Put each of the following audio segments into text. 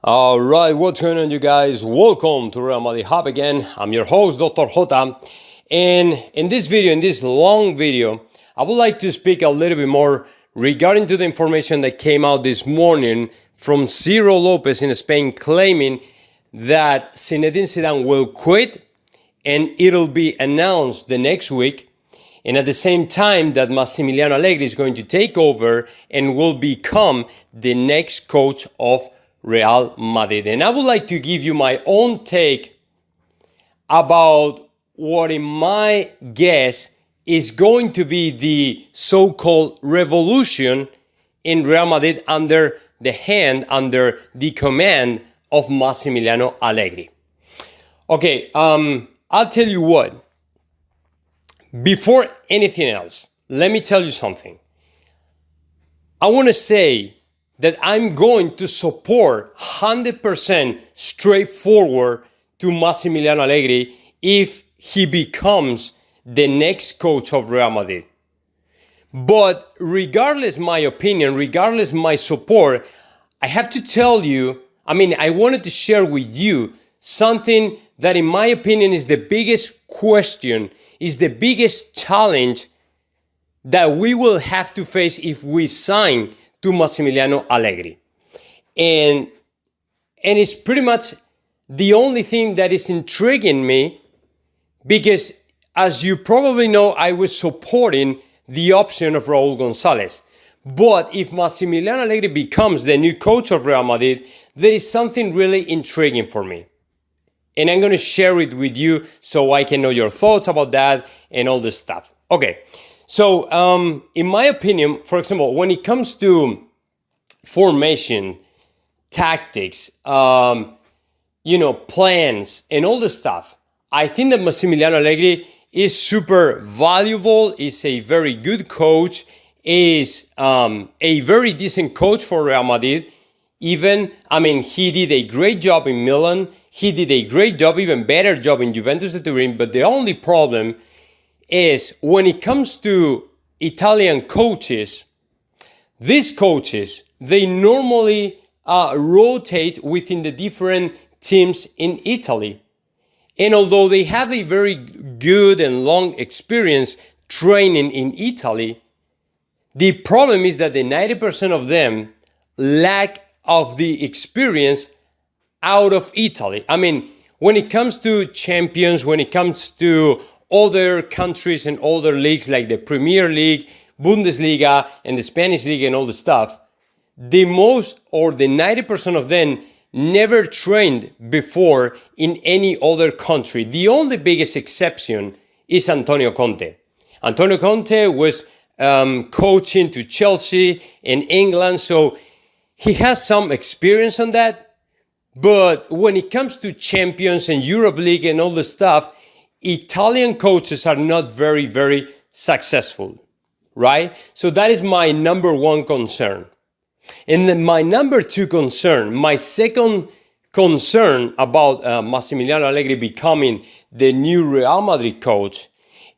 All right, what's going on, you guys? Welcome to Real Madrid Hub again. I'm your host, Dr. Jota. And in this video, in this long video, I would like to speak a little bit more regarding to the information that came out this morning from Ciro Lopez in Spain claiming that Zinedine Zidane will quit and it'll be announced the next week. And at the same time that Massimiliano Allegri is going to take over and will become the next coach of Real Madrid. And I would like to give you my own take about what, in my guess, is going to be the so-called revolution in Real Madrid under the command of Massimiliano Allegri. Okay, I'll tell you what. Before anything else, let me tell you something. I want to say that I'm going to support 100% straightforward to Massimiliano Allegri if he becomes the next coach of Real Madrid. But regardless my opinion, regardless my support, I have to tell you, I wanted to share with you something that in my opinion is the biggest question, is the biggest challenge that we will have to face if we sign to Massimiliano Allegri. And it's pretty much the only thing that is intriguing me because, as you probably know, I was supporting the option of Raul Gonzalez. But if Massimiliano Allegri becomes the new coach of Real Madrid, there is something really intriguing for me. And I'm going to share it with you so I can know your thoughts about that and all this stuff. Okay. So, in my opinion, for example, when it comes to formation, tactics, plans, and all this stuff, I think that Massimiliano Allegri is super valuable, is a very good coach, is a very decent coach for Real Madrid. He did a great job in Milan. He did a great job, even better job in Juventus de Turin. But the only problem is when it comes to Italian coaches, these coaches, they normally rotate within the different teams in Italy. And although they have a very good and long experience training in Italy, the problem is that the 90% of them lack of the experience out of Italy. When it comes to champions, when it comes to other countries and other leagues like the Premier League, Bundesliga, and the Spanish League and all the stuff, the 90% of them never trained before in any other country. The only biggest exception is Antonio Conte. Antonio Conte was coaching to Chelsea in England, so he has some experience on that. But when it comes to Champions and Europe League and all the stuff, Italian coaches are not very, very successful, right? So that is my number one concern. And then my number two concern, my second concern about Massimiliano Allegri becoming the new Real Madrid coach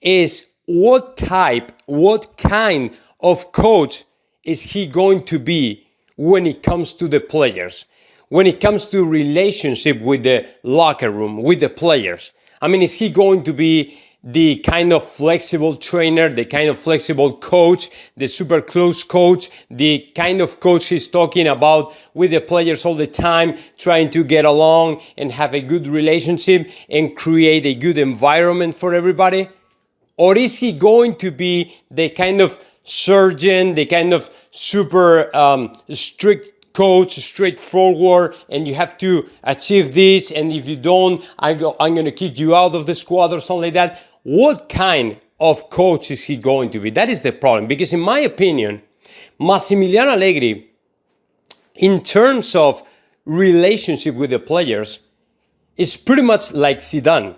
is what kind of coach is he going to be when it comes to the players, when it comes to relationship with the locker room, with the players. Is he going to be the kind of flexible trainer, the kind of flexible coach, the super close coach, the kind of coach he's talking about with the players all the time, trying to get along and have a good relationship and create a good environment for everybody? Or is he going to be the kind of surgeon, the kind of super strict coach, straightforward, and you have to achieve this, and if you don't, I'm going to kick you out of the squad or something like that? What kind of coach is he going to be? That is the problem, because in my opinion, Massimiliano Allegri, in terms of relationship with the players, is pretty much like Zidane.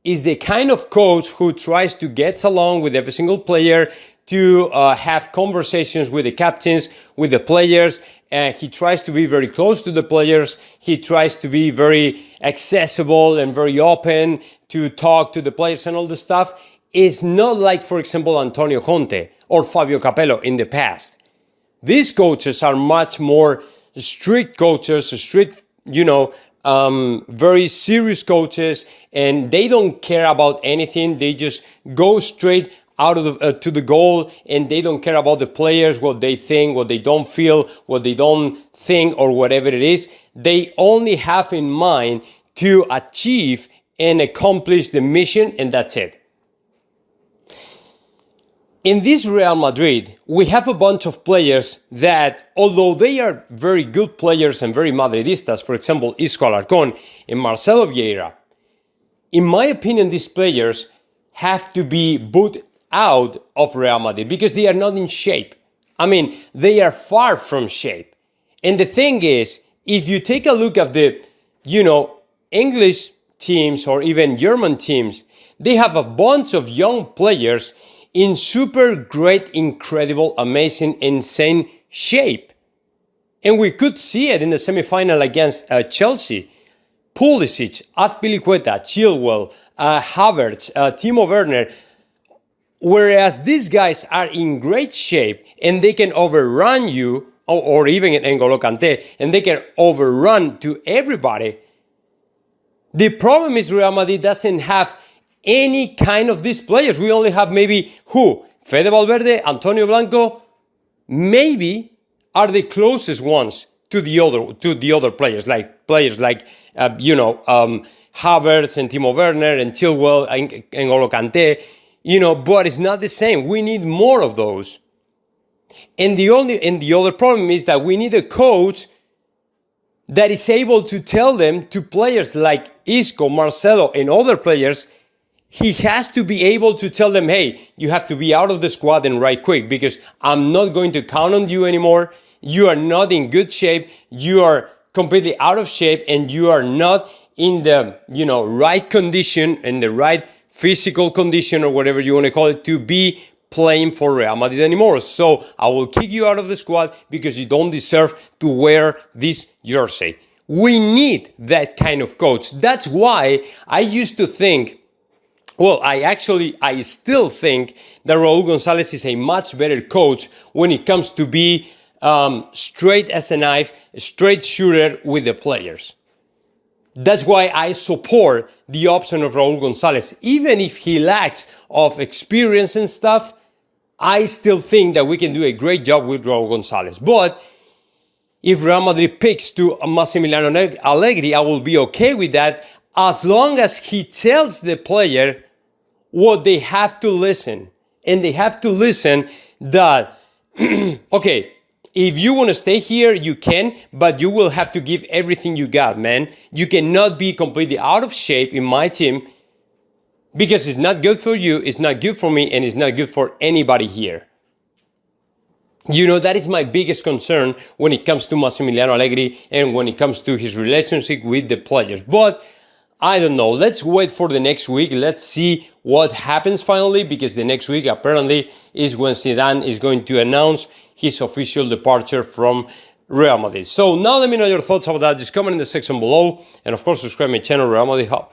Is the kind of coach who tries to get along with every single player, to have conversations with the captains, with the players. He tries to be very close to the players. He tries to be very accessible and very open to talk to the players and all this stuff. It's not like, for example, Antonio Conte or Fabio Capello in the past. These coaches are much more strict coaches, strict very serious coaches, and they don't care about anything. They just go straight out of to the goal, and they don't care about the players, what they think, what they don't feel, what they don't think, or whatever it is. They only have in mind to achieve and accomplish the mission, and that's it. In this Real Madrid, we have a bunch of players that, although they are very good players and very Madridistas, for example, Isco Alarcón and Marcelo Vieira, in my opinion, these players have to be booted out of Real Madrid because they are not in shape. I mean, they are far from shape. And the thing is, if you take a look at the, English teams or even German teams, they have a bunch of young players in super great, incredible, amazing, insane shape. And we could see it in the semifinal against Chelsea. Pulisic, Azpilicueta, Chilwell, Havertz, Timo Werner. Whereas these guys are in great shape and they can overrun you, or even N'Golo Kanté, and they can overrun to everybody. The problem is Real Madrid doesn't have any kind of these players. We only have maybe who? Fede Valverde, Antonio Blanco, maybe are the closest ones to the other players like Havertz and Timo Werner and Chilwell and N'Golo Kanté, but it's not the same. We need more of those. And the other problem is that we need a coach that is able to tell them, to players like Isco, Marcelo, and other players, he has to be able to tell them, hey, you have to be out of the squad and right quick because I'm not going to count on you anymore. You are not in good shape. You are completely out of shape and you are not in the, right condition and the right physical condition or whatever you want to call it to be playing for Real Madrid anymore. So I will kick you out of the squad because you don't deserve to wear this jersey. We need that kind of coach. That's why I used to think, I still think that Raul Gonzalez is a much better coach when it comes to be straight as a knife, straight shooter with the players. That's why I support the option of Raul Gonzalez. Even if he lacks of experience and stuff, I still think that we can do a great job with Raul Gonzalez. But if Real Madrid picks to Massimiliano Allegri, I will be okay with that as long as he tells the player what they have to listen. And they have to listen that, okay, if you want to stay here, you can, but you will have to give everything you got, man. You cannot be completely out of shape in my team because it's not good for you, it's not good for me, and it's not good for anybody here. That is my biggest concern when it comes to Massimiliano Allegri and when it comes to his relationship with the players. But I don't know. Let's wait for the next week. Let's see what happens finally, because the next week apparently is when Zidane is going to announce his official departure from Real Madrid. So now let me know your thoughts about that. Just comment in the section below. And of course, subscribe to my channel, Real Madrid Hub.